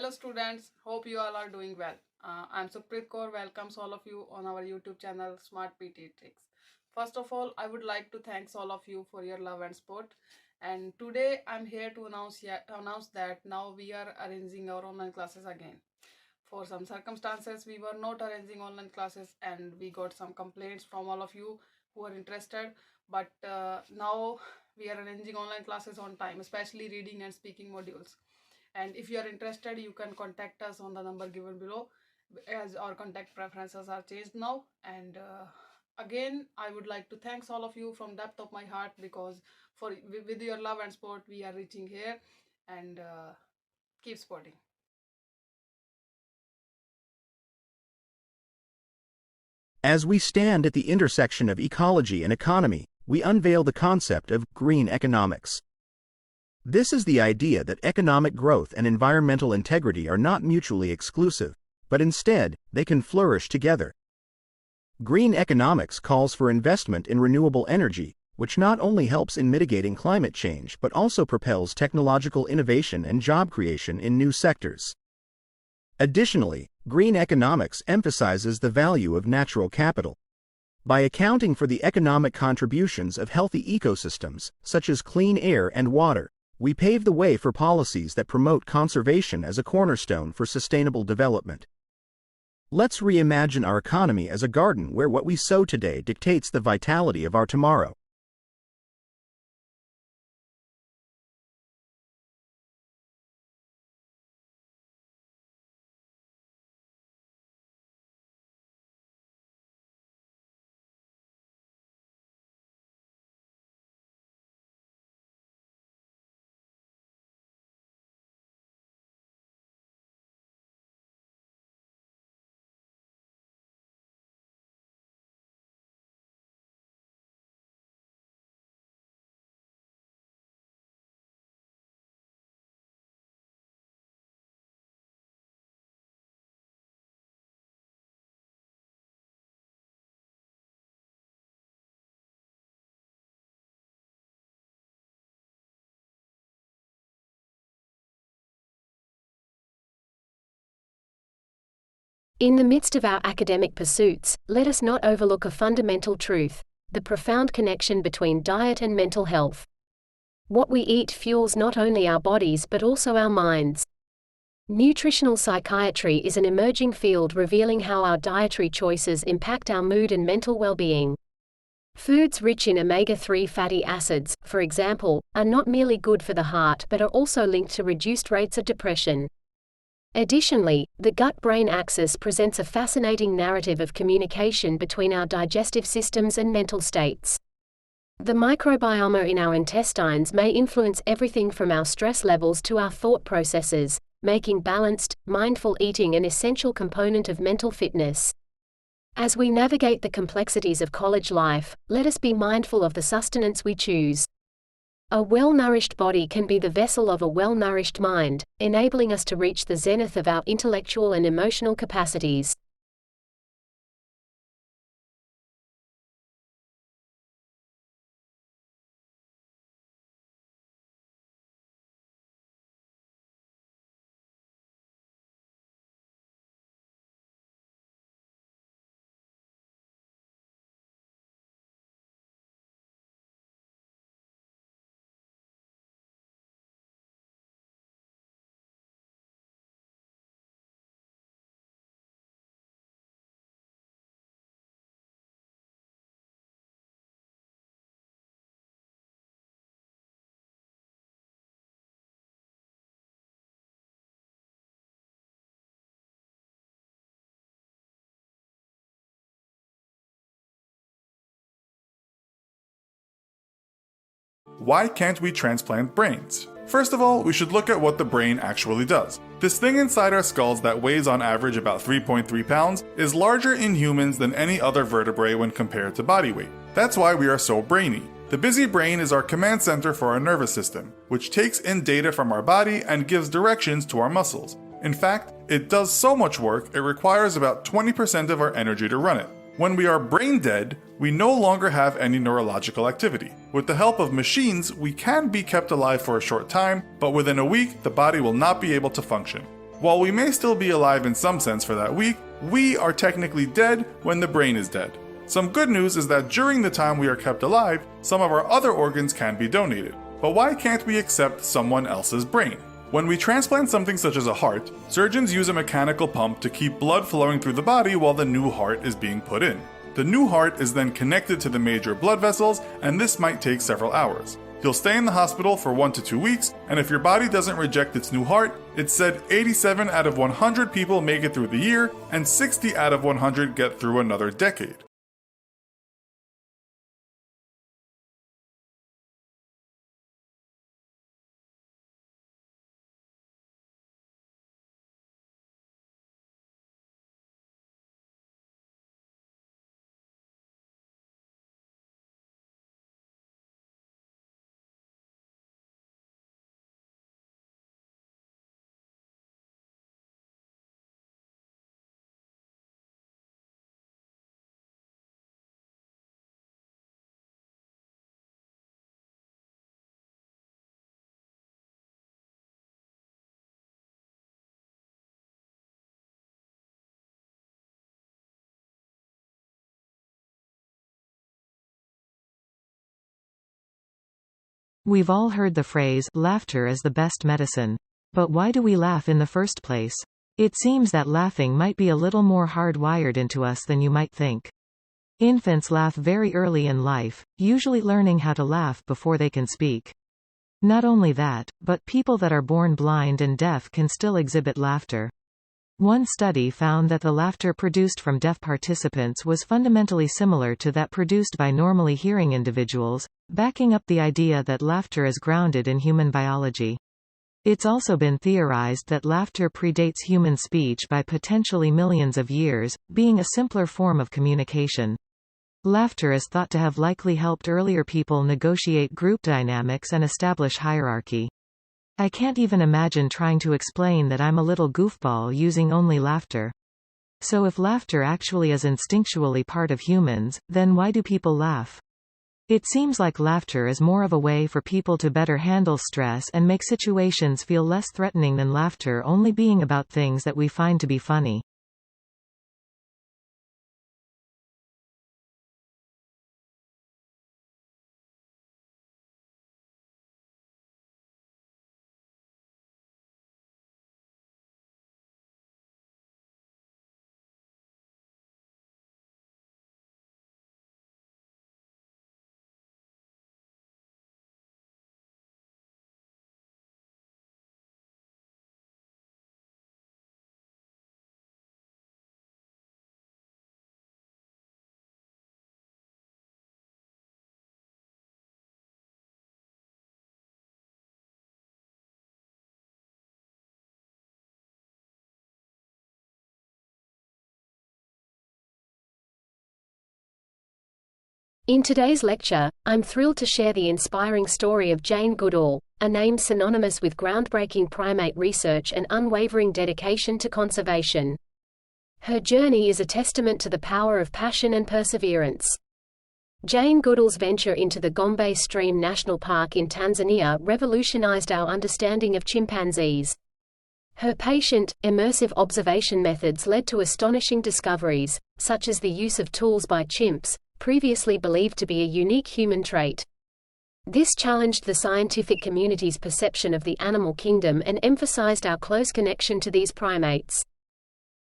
Hello students, hope you all are doing well. I'm Supreet Kaur, welcomes all of you on our YouTube channel Smart PTE Tricks. First of all, I would like to thank all of you for your love and support. And today I'm here to announce that now we are arranging our online classes again. For some circumstances, we were not arranging online classes and we got some complaints from all of you who are interested. But now we are arranging online classes on time, especially reading and speaking modules. And if you are interested, you can contact us on the number given below, as our contact preferences are changed now. And again, I would like to thank all of you from depth of my heart, because with your love and support we are reaching here. And keep supporting. As we stand at the intersection of ecology and economy, we unveil the concept of green economics. This is the idea that economic growth and environmental integrity are not mutually exclusive, but instead, they can flourish together. Green economics calls for investment in renewable energy, which not only helps in mitigating climate change but also propels technological innovation and job creation in new sectors. Additionally, green economics emphasizes the value of natural capital. By accounting for the economic contributions of healthy ecosystems, such as clean air and water, we pave the way for policies that promote conservation as a cornerstone for sustainable development. Let's reimagine our economy as a garden where what we sow today dictates the vitality of our tomorrow. In the midst of our academic pursuits, let us not overlook a fundamental truth: the profound connection between diet and mental health. What we eat fuels not only our bodies but also our minds. Nutritional psychiatry is an emerging field revealing how our dietary choices impact our mood and mental well-being. Foods rich in omega-3 fatty acids, for example, are not merely good for the heart but are also linked to reduced rates of depression. Additionally, the gut-brain axis presents a fascinating narrative of communication between our digestive systems and mental states. The microbiome in our intestines may influence everything from our stress levels to our thought processes, making balanced, mindful eating an essential component of mental fitness. As we navigate the complexities of college life, let us be mindful of the sustenance we choose. A well-nourished body can be the vessel of a well-nourished mind, enabling us to reach the zenith of our intellectual and emotional capacities. Why can't we transplant brains? First of all, we should look at what the brain actually does. This thing inside our skulls that weighs on average about 3.3 pounds is larger in humans than any other vertebrae when compared to body weight. That's why we are so brainy. The busy brain is our command center for our nervous system, which takes in data from our body and gives directions to our muscles. In fact, it does so much work it requires about 20% of our energy to run it. When we are brain dead, we no longer have any neurological activity. With the help of machines, we can be kept alive for a short time, but within a week, the body will not be able to function. While we may still be alive in some sense for that week, we are technically dead when the brain is dead. Some good news is that during the time we are kept alive, some of our other organs can be donated. But why can't we accept someone else's brain? When we transplant something such as a heart, surgeons use a mechanical pump to keep blood flowing through the body while the new heart is being put in. The new heart is then connected to the major blood vessels, and this might take several hours. You'll stay in the hospital for 1 to 2 weeks, and if your body doesn't reject its new heart, it's said 87 out of 100 people make it through the year, and 60 out of 100 get through another decade. We've all heard the phrase, laughter is the best medicine. But why do we laugh in the first place? It seems that laughing might be a little more hardwired into us than you might think. Infants laugh very early in life, usually learning how to laugh before they can speak. Not only that, but people that are born blind and deaf can still exhibit laughter. One study found that the laughter produced from deaf participants was fundamentally similar to that produced by normally hearing individuals, backing up the idea that laughter is grounded in human biology. It's also been theorized that laughter predates human speech by potentially millions of years, being a simpler form of communication. Laughter is thought to have likely helped earlier people negotiate group dynamics and establish hierarchy. I can't even imagine trying to explain that I'm a little goofball using only laughter. So if laughter actually is instinctually part of humans, then why do people laugh? It seems like laughter is more of a way for people to better handle stress and make situations feel less threatening than laughter only being about things that we find to be funny. In today's lecture, I'm thrilled to share the inspiring story of Jane Goodall, a name synonymous with groundbreaking primate research and unwavering dedication to conservation. Her journey is a testament to the power of passion and perseverance. Jane Goodall's venture into the Gombe Stream National Park in Tanzania revolutionized our understanding of chimpanzees. Her patient, immersive observation methods led to astonishing discoveries, such as the use of tools by chimps, previously believed to be a unique human trait. This challenged the scientific community's perception of the animal kingdom and emphasized our close connection to these primates.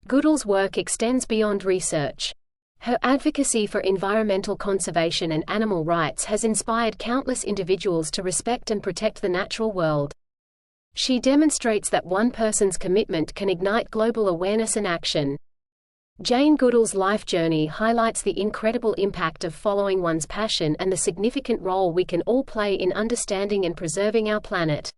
Goodall's work extends beyond research. Her advocacy for environmental conservation and animal rights has inspired countless individuals to respect and protect the natural world. She demonstrates that one person's commitment can ignite global awareness and action. Jane Goodall's life journey highlights the incredible impact of following one's passion and the significant role we can all play in understanding and preserving our planet.